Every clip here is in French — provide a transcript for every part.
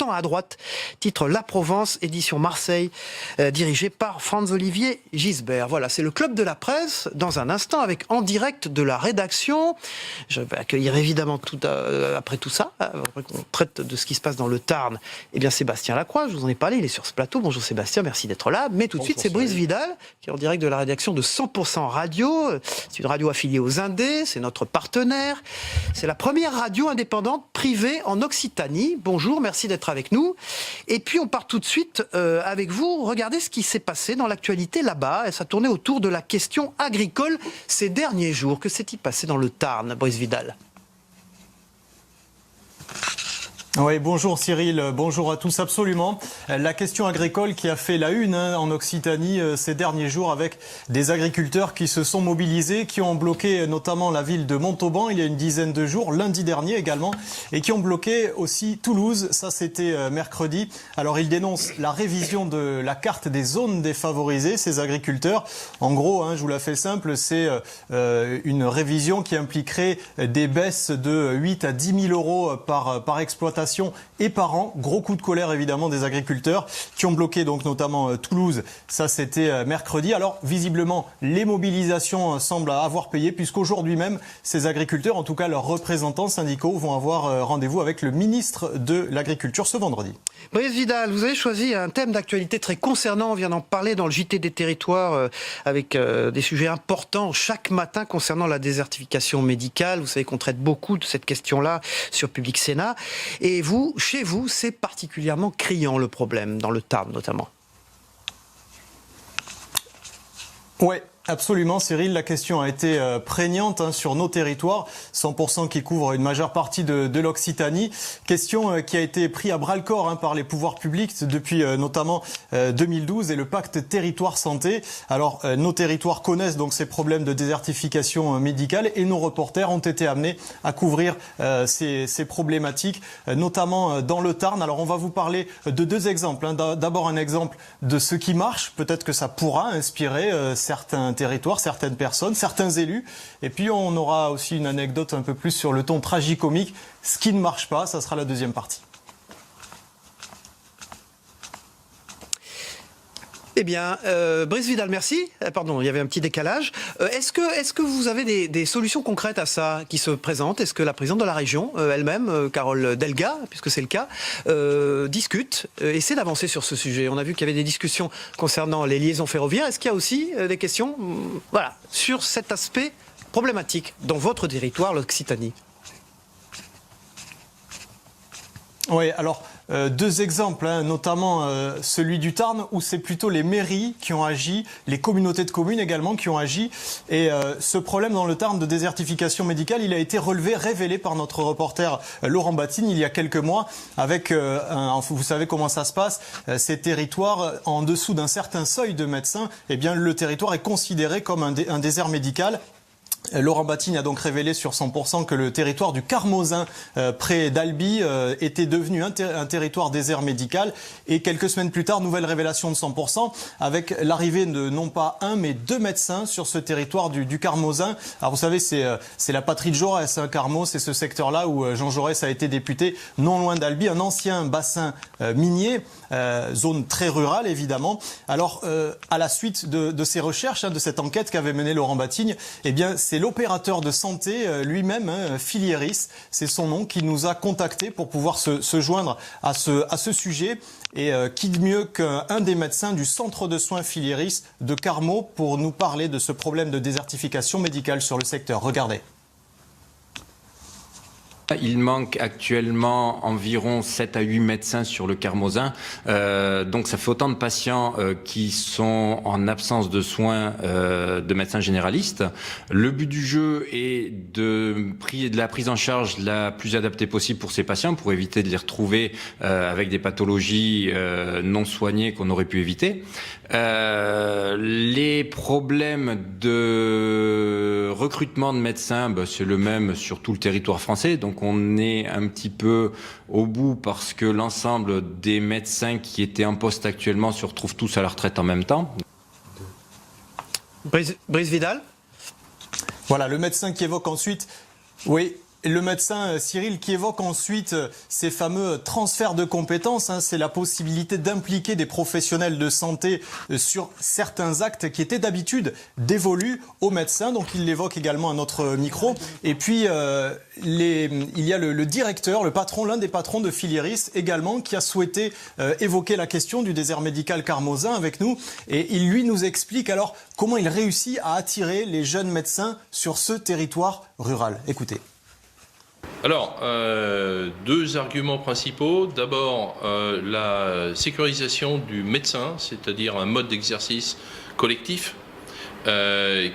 temps à droite, titre La Provence, édition Marseille, dirigé par Franz-Olivier Gisbert. Voilà, c'est le Club de la Presse, dans un instant, avec en direct de la rédaction. Je vais accueillir évidemment après tout ça, après qu'on traite de ce qui se passe dans le Tarn, eh bien Sébastien Lacroix, je vous en ai parlé, il est sur ce plateau. Bonjour Sébastien, merci d'être là. Mais tout de suite, c'est Brice Vidal, qui est en direct de la rédaction de 100% Radio. C'est une radio affiliée aux Indés, c'est notre partenaire. C'est la première radio indépendante privée en Occitanie. Bonjour, merci d'être avec nous. Et puis on part tout de suite avec vous. Regardez ce qui s'est passé dans l'actualité là-bas. Ça tournait autour de la question agricole ces derniers jours. Que s'est-il passé dans le Tarn, Brice Vidal ? Oui, bonjour Cyril, bonjour à tous, absolument. La question agricole qui a fait la une en Occitanie ces derniers jours avec des agriculteurs qui se sont mobilisés, qui ont bloqué notamment la ville de Montauban il y a une dizaine de jours, lundi dernier également, et qui ont bloqué aussi Toulouse, ça c'était mercredi. Alors ils dénoncent la révision de la carte des zones défavorisées, ces agriculteurs. En gros, je vous la fais simple, c'est une révision qui impliquerait des baisses de 8 à 10 000 euros par exploitation et par an. Gros coup de colère évidemment des agriculteurs qui ont bloqué donc notamment Toulouse. Ça c'était mercredi. Alors visiblement les mobilisations semblent avoir payé puisqu'aujourd'hui même ces agriculteurs, en tout cas leurs représentants syndicaux, vont avoir rendez-vous avec le ministre de l'Agriculture ce vendredi. Brice Vidal, vous avez choisi un thème d'actualité très concernant. On vient d'en parler dans le JT des territoires avec des sujets importants chaque matin concernant la désertification médicale. Vous savez qu'on traite beaucoup de cette question-là sur Public Sénat. Et vous, chez vous, c'est particulièrement criant le problème, dans le Tarn notamment. Ouais. Absolument Cyril, la question a été prégnante sur nos territoires, 100% qui couvrent une majeure partie de l'Occitanie. Question qui a été prise à bras-le-corps par les pouvoirs publics depuis notamment 2012 et le pacte territoire santé. Alors nos territoires connaissent donc ces problèmes de désertification médicale et nos reporters ont été amenés à couvrir ces problématiques, notamment dans le Tarn. Alors on va vous parler de deux exemples. D'abord un exemple de ce qui marche, peut-être que ça pourra inspirer certains territoire, certaines personnes, certains élus. Et puis on aura aussi une anecdote un peu plus sur le ton tragicomique. Ce qui ne marche pas, ça sera la deuxième partie. Eh bien, Brice Vidal, merci. Pardon, il y avait un petit décalage. Est-ce que vous avez des solutions concrètes à ça qui se présentent ? Est-ce que la présidente de la région elle-même, Carole Delga, puisque c'est le cas, discute, essaie d'avancer sur ce sujet ? On a vu qu'il y avait des discussions concernant les liaisons ferroviaires. Est-ce qu'il y a aussi des questions sur cet aspect problématique dans votre territoire, l'Occitanie ? Oui, alors deux exemples, notamment celui du Tarn où c'est plutôt les mairies qui ont agi, les communautés de communes également qui ont agi. Et ce problème dans le Tarn de désertification médicale, il a été révélé par notre reporter Laurent Batine il y a quelques mois avec, vous savez comment ça se passe, ces territoires en dessous d'un certain seuil de médecins, eh bien le territoire est considéré comme un désert médical. Laurent Batine a donc révélé sur 100% que le territoire du Carmozin, près d'Albi, était devenu un territoire désert médical. Et quelques semaines plus tard, nouvelle révélation de 100%, avec l'arrivée de non pas un, mais deux médecins sur ce territoire du Carmozin. Alors vous savez, c'est la patrie de Jaurès, Carmo, c'est ce secteur-là où Jean Jaurès a été député, non loin d'Albi, un ancien bassin minier, zone très rurale évidemment. Alors, à la suite de ces recherches, de cette enquête qu'avait menée Laurent Batine, eh bien, c'est l'opérateur de santé lui-même, Filieris, c'est son nom, qui nous a contactés pour pouvoir se joindre à ce sujet. Et qui de mieux qu'un des médecins du centre de soins Filieris de Carmo pour nous parler de ce problème de désertification médicale sur le secteur. Regardez. Il manque actuellement environ 7 à 8 médecins sur le Carmozin. Donc ça fait autant de patients qui sont en absence de soins de médecins généralistes. Le but du jeu est de la prise en charge la plus adaptée possible pour ces patients pour éviter de les retrouver avec des pathologies non soignées qu'on aurait pu éviter. Les problèmes de recrutement de médecins, c'est le même sur tout le territoire français. Donc on est un petit peu au bout parce que l'ensemble des médecins qui étaient en poste actuellement se retrouvent tous à la retraite en même temps. Brice Vidal ? Voilà, le médecin qui évoque ensuite, oui, le médecin Cyril qui évoque ensuite ces fameux transferts de compétences, c'est la possibilité d'impliquer des professionnels de santé sur certains actes qui étaient d'habitude dévolus aux médecins. Donc il l'évoque également à notre micro. Et puis il y a le directeur, l'un des patrons de Filieris également, qui a souhaité évoquer la question du désert médical carmosin avec nous. Et il nous explique alors comment il réussit à attirer les jeunes médecins sur ce territoire rural. Écoutez. Alors, deux arguments principaux. D'abord, la sécurisation du médecin, c'est-à-dire un mode d'exercice collectif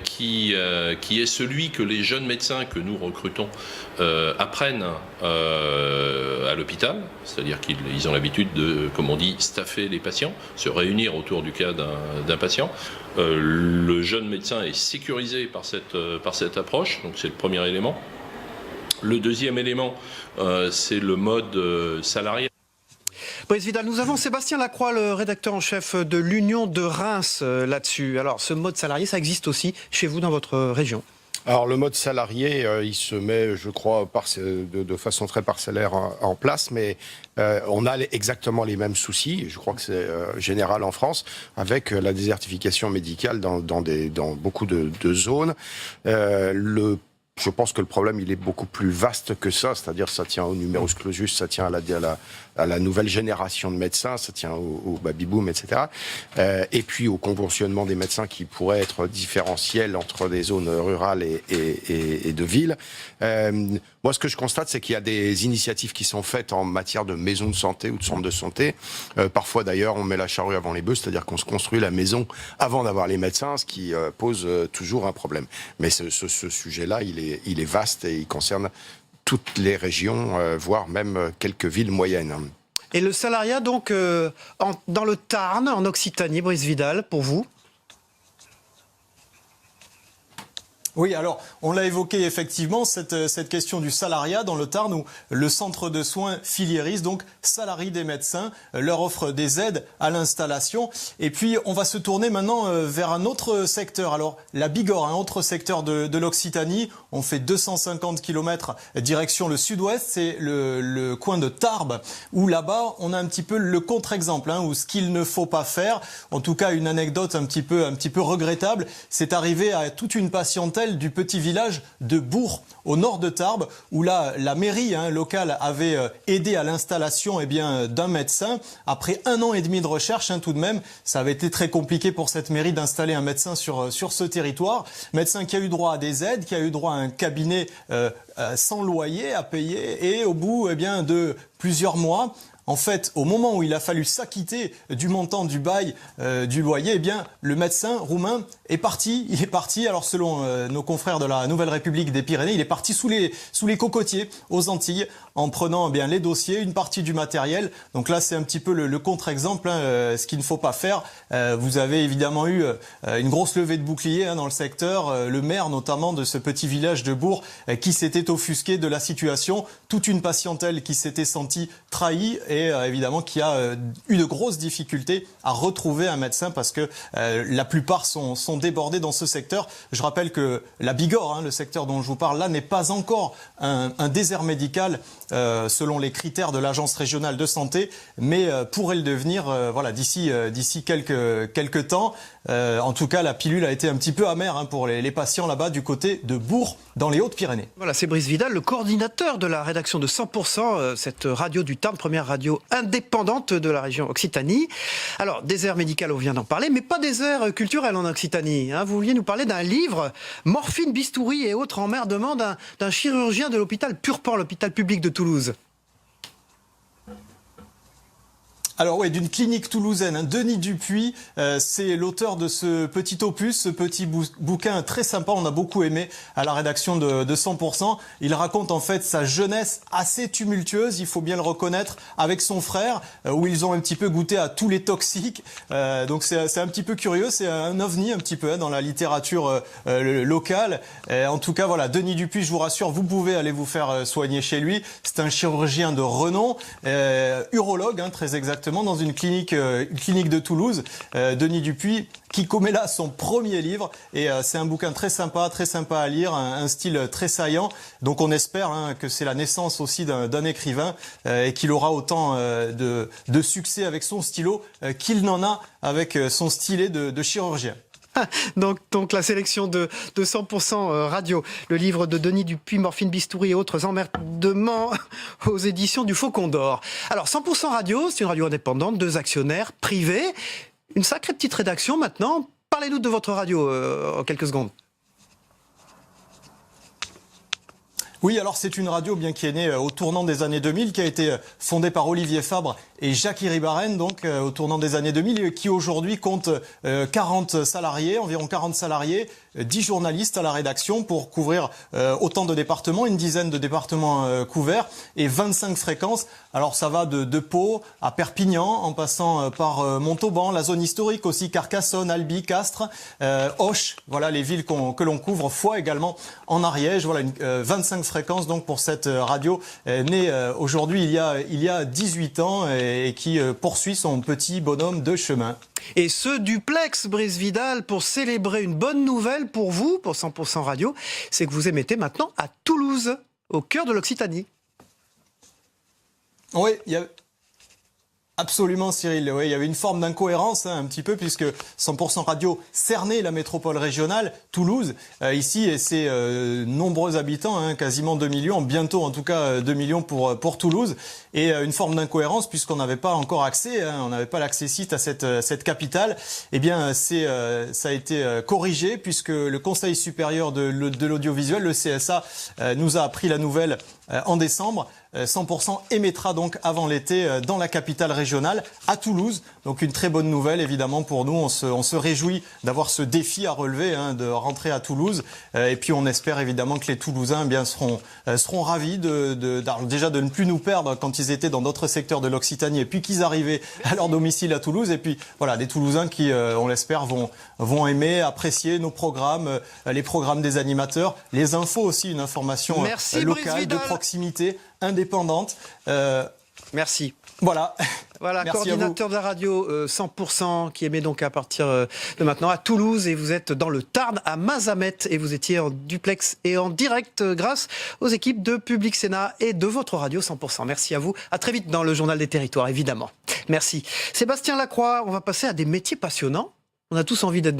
qui est celui que les jeunes médecins que nous recrutons apprennent à l'hôpital, c'est-à-dire qu'ils ont l'habitude de, comme on dit, staffer les patients, se réunir autour du cas d'un patient. Le jeune médecin est sécurisé par cette approche, donc c'est le premier élément. Le deuxième élément, c'est le mode salarié. Brice Vidal, nous avons Sébastien Lacroix, le rédacteur en chef de l'Union de Reims là-dessus. Alors, ce mode salarié, ça existe aussi chez vous dans votre région? Alors le mode salarié, il se met, je crois, de façon très parcellaire en place, mais on a exactement les mêmes soucis, je crois que c'est général en France, avec la désertification médicale dans beaucoup de zones. Je pense que le problème, il est beaucoup plus vaste que ça, c'est-à-dire ça tient au numerus clausus, ça tient à la nouvelle génération de médecins, ça tient au baby-boom, etc. Et puis au conventionnement des médecins qui pourrait être différentiel entre des zones rurales et de villes. Moi, ce que je constate, c'est qu'il y a des initiatives qui sont faites en matière de maisons de santé ou de centres de santé. Parfois, d'ailleurs, on met la charrue avant les bœufs, c'est-à-dire qu'on se construit la maison avant d'avoir les médecins, ce qui pose toujours un problème. Mais ce sujet-là, il est vaste et il concerne toutes les régions, voire même quelques villes moyennes. Et le salariat, donc, dans le Tarn, en Occitanie, Brice Vidal, pour vous? Oui, alors, on l'a évoqué effectivement, cette question du salariat dans le Tarn, où le centre de soins Filieris, donc, salarie des médecins, leur offre des aides à l'installation. Et puis, on va se tourner maintenant vers un autre secteur. Alors, la Bigorre, un autre secteur de l'Occitanie. On fait 250 km direction le sud-ouest. C'est le coin de Tarbes, où là-bas, on a un petit peu le contre-exemple, où ce qu'il ne faut pas faire. En tout cas, une anecdote un petit peu regrettable. C'est arrivé à toute une patientèle du petit village de Bourg, au nord de Tarbes, où là, la mairie locale avait aidé à l'installation d'un médecin. Après 1 an et demi de recherche, tout de même, ça avait été très compliqué pour cette mairie d'installer un médecin sur ce territoire. Médecin qui a eu droit à des aides, qui a eu droit à un cabinet sans loyer à payer, et au bout de plusieurs mois, en fait, au moment où il a fallu s'acquitter du montant du bail du loyer, le médecin roumain est parti. Il est parti, alors selon nos confrères de la Nouvelle République des Pyrénées, il est parti sous les cocotiers aux Antilles en prenant les dossiers, une partie du matériel. Donc là, c'est un petit peu le contre-exemple, ce qu'il ne faut pas faire. Vous avez évidemment eu une grosse levée de boucliers dans le secteur. Le maire, notamment, de ce petit village de Bourg, qui s'était offusqué de la situation. Toute une patientèle qui s'était sentie trahie et évidemment qui a eu de grosses difficultés à retrouver un médecin parce que la plupart sont débordés dans ce secteur. Je rappelle que la Bigorre, le secteur dont je vous parle là, n'est pas encore un désert médical selon les critères de l'Agence régionale de santé, mais pourrait le devenir d'ici quelques temps. En tout cas, la pilule a été un petit peu amère pour les patients là-bas du côté de Bourg, dans les Hautes-Pyrénées. Voilà, c'est Brice Vidal, le coordinateur de la rédaction de 100%, cette radio du Tarn, première radio indépendante de la région Occitanie. Alors, désert médical, on vient d'en parler, mais pas désert culturel en Occitanie. Vous vouliez nous parler d'un livre, Morphine, bistouri et autres emmerdements d'un chirurgien de l'hôpital Purpan, l'hôpital public de Toulouse. Alors oui, d'une clinique toulousaine, Denis Dupuis, c'est l'auteur de ce petit opus, ce petit bouquin très sympa, on a beaucoup aimé à la rédaction de 100%. Il raconte en fait sa jeunesse assez tumultueuse, il faut bien le reconnaître, avec son frère, où ils ont un petit peu goûté à tous les toxiques. Donc c'est un petit peu curieux, c'est un ovni un petit peu dans la littérature locale. En tout cas, voilà, Denis Dupuis, je vous rassure, vous pouvez aller vous faire soigner chez lui. C'est un chirurgien de renom, urologue, très exactement. exactement dans une clinique de Toulouse. Denis Dupuis qui commet là son premier livre et c'est un bouquin très sympa à lire, un style très saillant. Donc on espère que c'est la naissance aussi d'un écrivain et qu'il aura autant de succès avec son stylo qu'il n'en a avec son stylet de chirurgien. Donc la sélection de 100% radio, le livre de Denis Dupuis, Morphine Bistouri et autres emmerdements aux éditions du Faucon d'Or. Alors 100% radio, c'est une radio indépendante, 2 actionnaires privés, une sacrée petite rédaction maintenant. Parlez-nous de votre radio en quelques secondes. Oui, alors c'est une radio bien qui est née au tournant des années 2000, qui a été fondée par Olivier Fabre et Jacques Iribarren, donc au tournant des années 2000, qui aujourd'hui compte 40 salariés, environ 40 salariés, 10 journalistes à la rédaction pour couvrir autant de départements, une dizaine de départements couverts et 25 fréquences. Alors ça va de Pau à Perpignan, en passant par Montauban, la zone historique aussi, Carcassonne, Albi, Castres, Auch, voilà les villes que l'on couvre, Foix également en Ariège, voilà 25 fréquences donc pour cette radio née aujourd'hui il y a 18 ans et qui poursuit son petit bonhomme de chemin. Et ce duplex, Brice Vidal, pour célébrer une bonne nouvelle pour vous, pour 100% radio, c'est que vous émettez maintenant à Toulouse, au cœur de l'Occitanie. Oui, absolument Cyril, oui, il y avait une forme d'incohérence un petit peu puisque 100% radio cernait la métropole régionale, Toulouse, ici et ses nombreux habitants, quasiment 2 millions, bientôt en tout cas 2 millions pour Toulouse, et une forme d'incohérence puisqu'on n'avait pas encore accès, on n'avait pas l'accessite à cette capitale. Eh bien ça a été corrigé puisque le Conseil supérieur de l'audiovisuel, le CSA, nous a appris la nouvelle en décembre. 100% émettra donc avant l'été dans la capitale régionale, à Toulouse. Donc une très bonne nouvelle évidemment pour nous. On se réjouit d'avoir ce défi à relever, de rentrer à Toulouse. Et puis on espère évidemment que les Toulousains seront ravis déjà de ne plus nous perdre quand ils étaient dans d'autres secteurs de l'Occitanie et puis qu'ils arrivaient à leur domicile à Toulouse. Et puis voilà, des Toulousains qui, on l'espère, vont aimer, apprécier nos programmes, les programmes des animateurs, les infos aussi, une information locale, de proximité, indépendante. Merci. Voilà. Voilà, merci coordinateur de la radio 100% qui émet donc à partir de maintenant à Toulouse et vous êtes dans le Tarn à Mazamet et vous étiez en duplex et en direct grâce aux équipes de Public Sénat et de votre radio 100%. Merci à vous. À très vite dans le Journal des Territoires, évidemment. Merci. Sébastien Lacroix, on va passer à des métiers passionnants. On a tous envie d'être